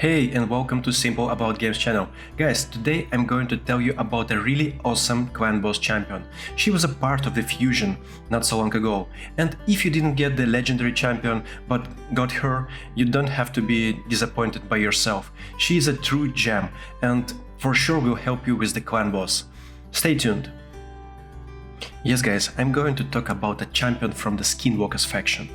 Hey and welcome to Simple About Games channel. Guys, today I'm going to tell you about a really awesome clan boss champion. She was a part of the fusion not so long ago, and if you didn't get the legendary champion but got her, you don't have to be disappointed by yourself. She is a true gem and for sure will help you with the clan boss. Stay tuned. Yes guys, I'm going to talk about a champion from the Skinwalkers faction.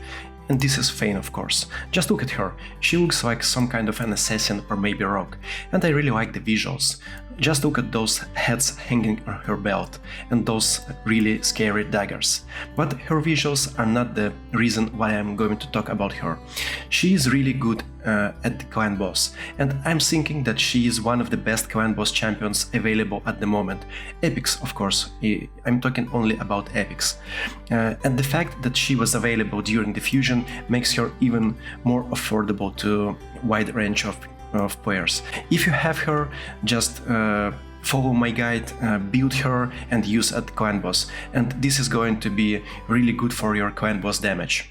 And this is Fayne, of course. Just look at her. She looks like some kind of an assassin or maybe a rogue. And I really like the visuals. Just look at those heads hanging on her belt and those really scary daggers. But her visuals are not the reason why I'm going to talk about her. She is really good at the clan boss, and I'm thinking that she is one of the best clan boss champions available at the moment. Epics, of course. I'm talking only about epics. And the fact that she was available during the fusion makes her even more affordable to a wide range of players. If you have her, just follow my guide, build her and use at clan boss, and this is going to be really good for your clan boss damage.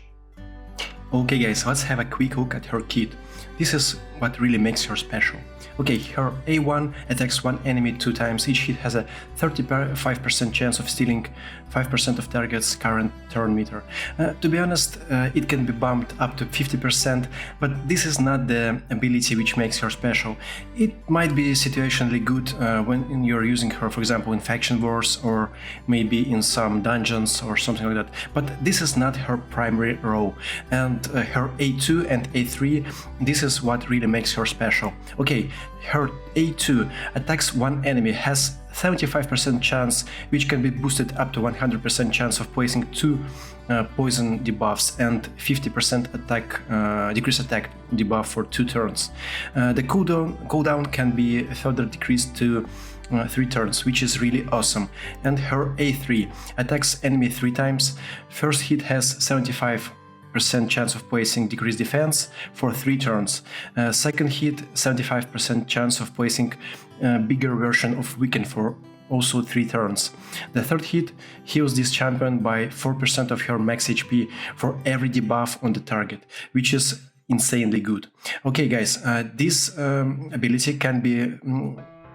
Okay guys, let's have a quick look at her kit. This is what really makes her special. Okay, her A1 attacks one enemy 2 times, each hit has a 35% chance of stealing 5% of target's current turn meter. To be honest, it can be bumped up to 50%, but this is not the ability which makes her special. It might be situationally good when you're using her, for example, in faction wars or maybe in some dungeons or something like that, but this is not her primary role. And her A2 and A3, this is what really makes her special. Okay, her A2 attacks one enemy, has 75% chance, which can be boosted up to 100% chance of placing 2 poison debuffs and 50% decrease attack debuff for 2 turns. The cooldown can be further decreased to 3 turns, which is really awesome. And her A3 attacks enemy 3 times. First hit has 75% chance of placing decreased defense for 3 turns. Second hit, 75% chance of placing a bigger version of weaken for also 3 turns. The third hit heals this champion by 4% of her max HP for every debuff on the target, which is insanely good. Okay guys, this ability can be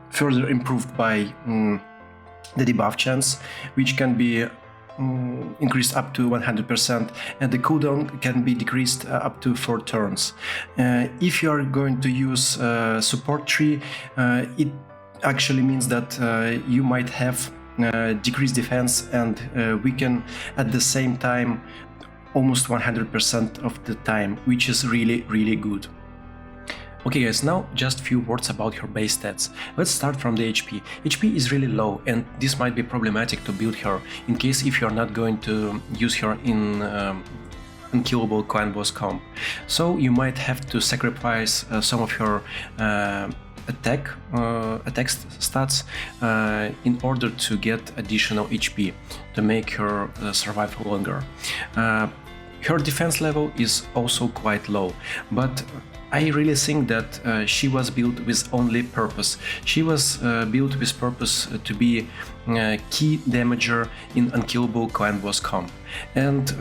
further improved by the debuff chance, which can be increased up to 100%, and the cooldown can be decreased up to 4 turns. If you are going to use support tree, it actually means that you might have decreased defense and weaken at the same time almost 100% of the time, which is really good. Okay guys, now just few words about her base stats. Let's start from the HP. HP is really low and this might be problematic to build her in case if you're not going to use her in unkillable clan boss comp. So you might have to sacrifice some of her attack stats in order to get additional HP to make her survive longer. Her defense level is also quite low, but I really think that she was built with only purpose. She was built with purpose to be a key damager in unkillable clan boss comp. And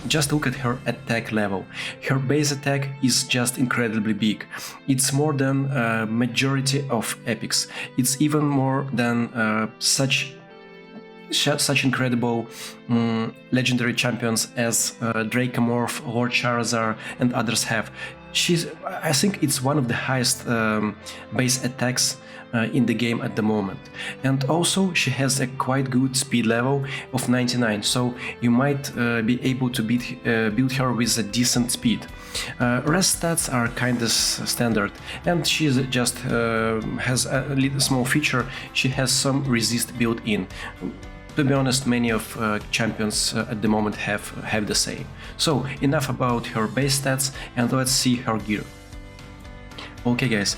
just look at her attack level. Her base attack is just incredibly big. It's more than a majority of epics. It's even more than such incredible legendary champions as Dracomorph, Lord Charizard and others have. I think it's one of the highest base attacks in the game at the moment. And also she has a quite good speed level of 99, so you might be able to build her with a decent speed. Rest stats are kind of standard, and she just has a little small feature. She has some resist built in. To be honest, many of champions at the moment have the same. So enough about her base stats and let's see her gear. Okay guys,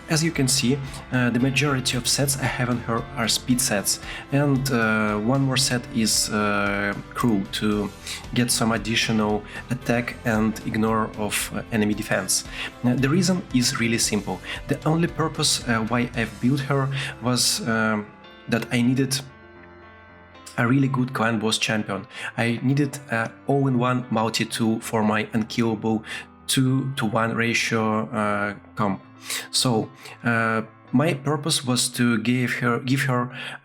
as you can see, the majority of sets I have on her are speed sets, and one more set is crew to get some additional attack and ignore of enemy defense. The reason is really simple. The only purpose why I've built her was that I needed a really good clan boss champion. I needed an all-in-one multi-tool for my unkillable 2-to-1 ratio comp. So my purpose was to give her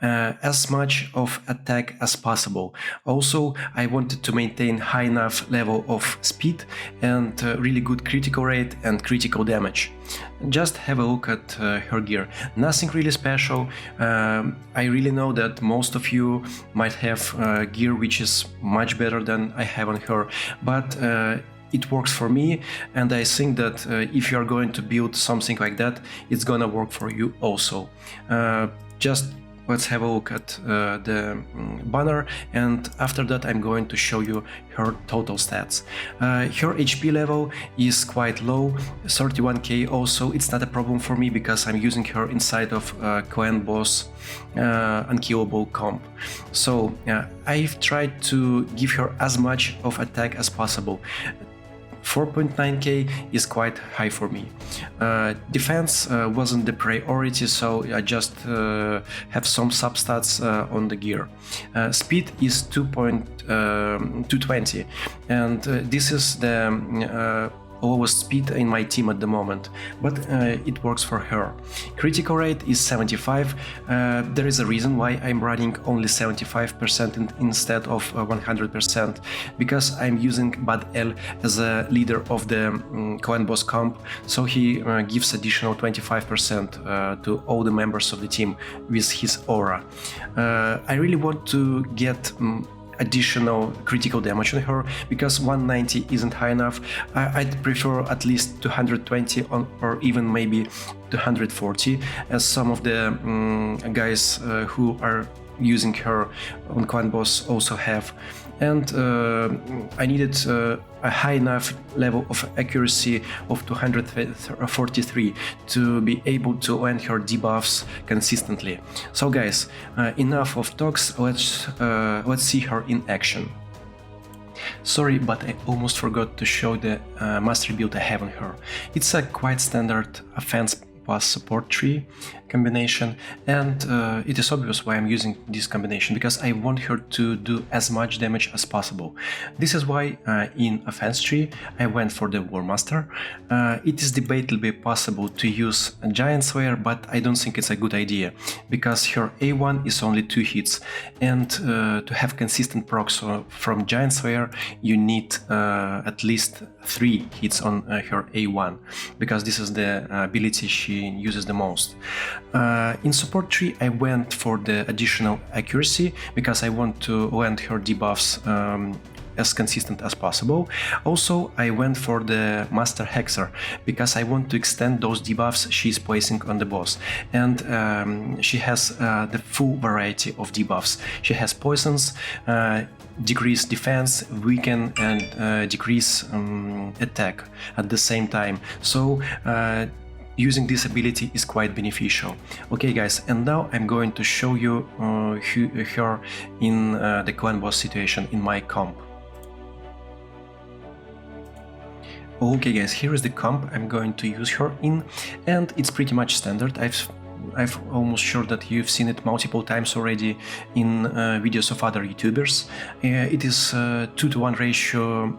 as much of attack as possible. Also, I wanted to maintain high enough level of speed and really good critical rate and critical damage. Just have a look at her gear. Nothing really special. I really know that most of you might have gear which is much better than I have on her, but it works for me, and I think that if you are going to build something like that, it's gonna work for you also. Just let's have a look at the banner, and after that I'm going to show you her total stats. Her HP level is quite low, 31k. Also, it's not a problem for me because I'm using her inside of clan boss unkillable comp. So I've tried to give her as much of attack as possible. 4.9k is quite high for me. Defense wasn't the priority, so I just have some substats on the gear. Speed is 220, and this is the lowest speed in my team at the moment, but it works for her. Critical rate is 75. There is a reason why I'm running only 75% instead of 100%, because I'm using Bad L as a leader of the clan boss comp, so he gives additional 25% to all the members of the team with his aura. I really want to get additional critical damage on her, because 190 isn't high enough. I'd prefer at least 220 or even maybe 240, as some of the guys who are using her on clan boss also have. And I needed a high enough level of accuracy of 243 to be able to land her debuffs consistently. So guys, enough of talks, let's see her in action. Sorry, but I almost forgot to show the mastery build I have on her. It's a quite standard offense plus support tree combination, and it is obvious why I'm using this combination, because I want her to do as much damage as possible. This is why in offense tree I went for the War Master. It is debatably possible to use a Giant Slayer, but I don't think it's a good idea, because her A1 is only 2 hits, and to have consistent procs from Giant Slayer you need at least 3 hits on her A1, because this is the ability she uses the most. In support tree I went for the additional accuracy, because I want to land her debuffs as consistent as possible. Also, I went for the Master Hexer, because I want to extend those debuffs she's placing on the boss, and she has the full variety of debuffs. She has poisons, decrease defense, weaken, and decrease attack at the same time. So using this ability is quite beneficial. Okay guys, and now I'm going to show you her in the clan boss situation in my comp. Okay guys, here is the comp I'm going to use her in, and it's pretty much standard. I've almost sure that you've seen it multiple times already in videos of other YouTubers. It is 2-to-1 ratio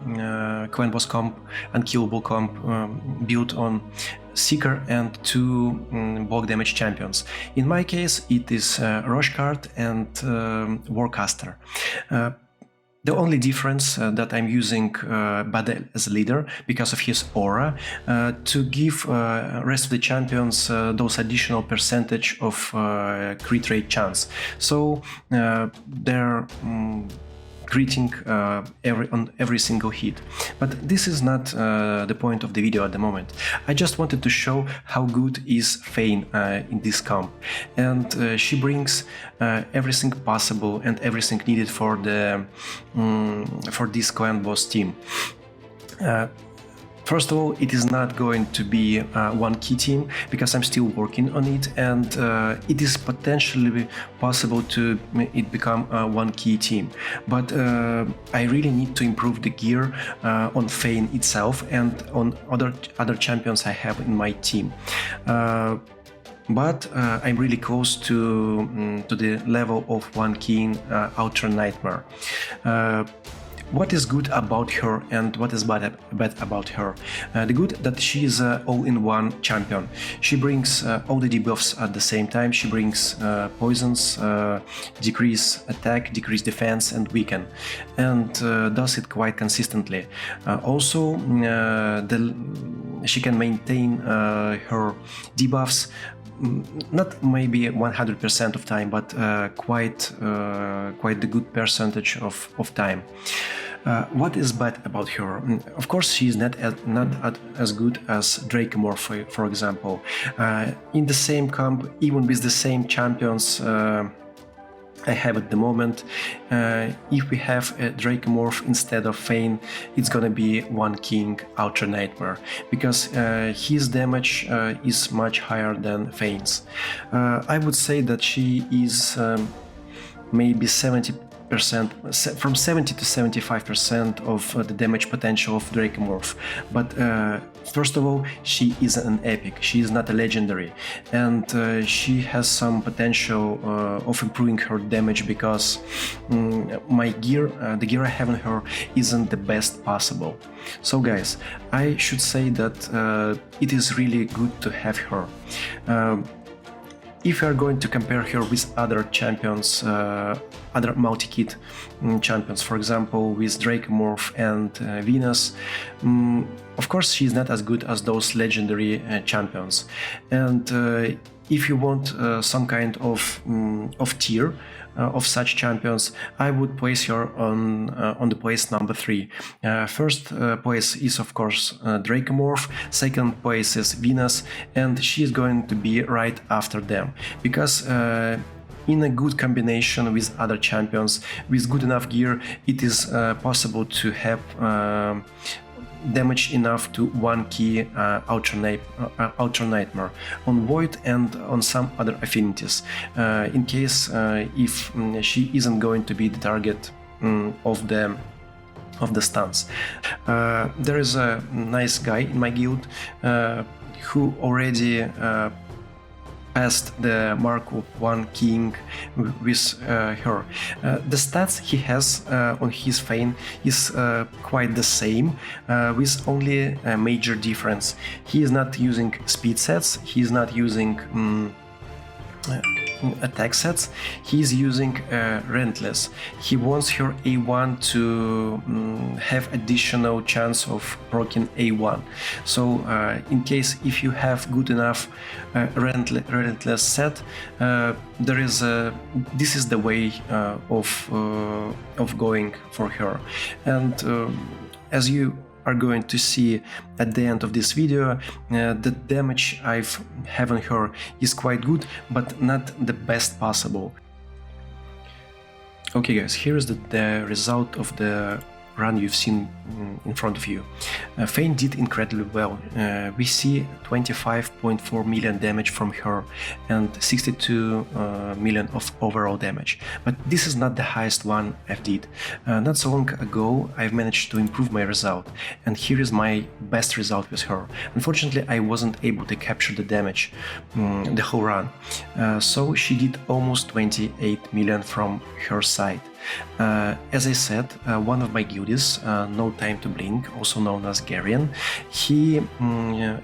clan boss comp, unkillable comp, built on Seeker and 2 bulk damage champions. In my case, it is Roshcard and Warcaster. The only difference that I'm using Badel as a leader because of his aura to give rest of the champions those additional percentage of crit rate chance. So they're critting on every single hit. But this is not the point of the video at the moment. I just wanted to show how good is Fayne in this comp, and she brings everything possible and everything needed for the for this clan boss team. First of all, it is not going to be one key team, because I'm still working on it, and it is potentially possible to it become one key team. But I really need to improve the gear on Fayne itself and on other champions I have in my team. But I'm really close to the level of one key Ultra Nightmare. What is good about her and what is bad about her? The good that she is an all-in-one champion. She brings all the debuffs at the same time. She brings poisons, decrease attack, decrease defense, and weaken, and does it quite consistently. Also, she can maintain her debuffs not maybe 100% of time, but quite the good percentage of time. What is bad about her? Of course, she is not as good as Dracomorph, for example. In the same comp, even with the same champions I have at the moment, if we have a Dracomorph instead of Fayne, it's gonna be one King Ultra Nightmare, because his damage is much higher than Fayne's. I would say that she is maybe 70%, from 70 to 75% of the damage potential of Dracomorph. But first of all, she is an epic, she is not a legendary, and she has some potential of improving her damage, because my gear, the gear I have on her, isn't the best possible. So guys, I should say that it is really good to have her. If you are going to compare her with other champions, other multi-kit champions, for example with Dracomorph and Venus, of course she's not as good as those legendary champions. And if you want some kind of tier of such champions, I would place her on the place number 3. First place is of course Dracomorph, second place is Venus, and she is going to be right after them, because in a good combination with other champions, with good enough gear, it is possible to have damage enough to one key Ultra Nightmare on Void and on some other affinities, in case if she isn't going to be the target of the stuns. There is a nice guy in my guild who already passed the Mark of 1 King with her. The stats he has on his Fayne is quite the same, with only a major difference. He is not using speed sets, he is not using attack sets, he is using Relentless. He wants her A1 to have additional chance of proccing A1. So in case if you have good enough Relentless set, there is this is the way of going for her. And as you are going to see at the end of this video, the damage I have on her is quite good, but not the best possible. Okay guys, here is the result of the run you've seen in front of you. Fayne did incredibly well. We see 25.4 million damage from her and 62 million of overall damage. But this is not the highest one I've did. Not so long ago I've managed to improve my result, and here is my best result with her. Unfortunately, I wasn't able to capture the damage the whole run. So she did almost 28 million from her side. As I said, one of my guildies, No Time to Blink, also known as Garian, he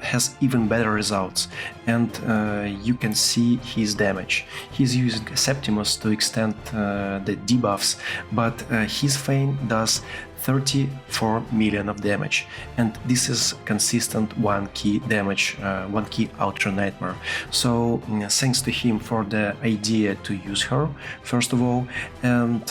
has even better results, and you can see his damage. He's using Septimus to extend the debuffs, but his Fayne does 34 million of damage, and this is consistent 1 key damage, 1 key Ultra Nightmare. So thanks to him for the idea to use her, first of all, and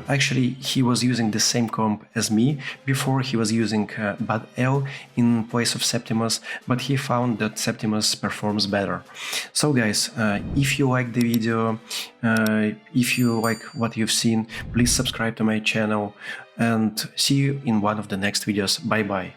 actually he was using the same comp as me. Before he was using Bad L in place of Septimus, but he found that Septimus performs better. So guys, if you like the video, if you like what you've seen, please subscribe to my channel, and see you in one of the next videos. Bye bye.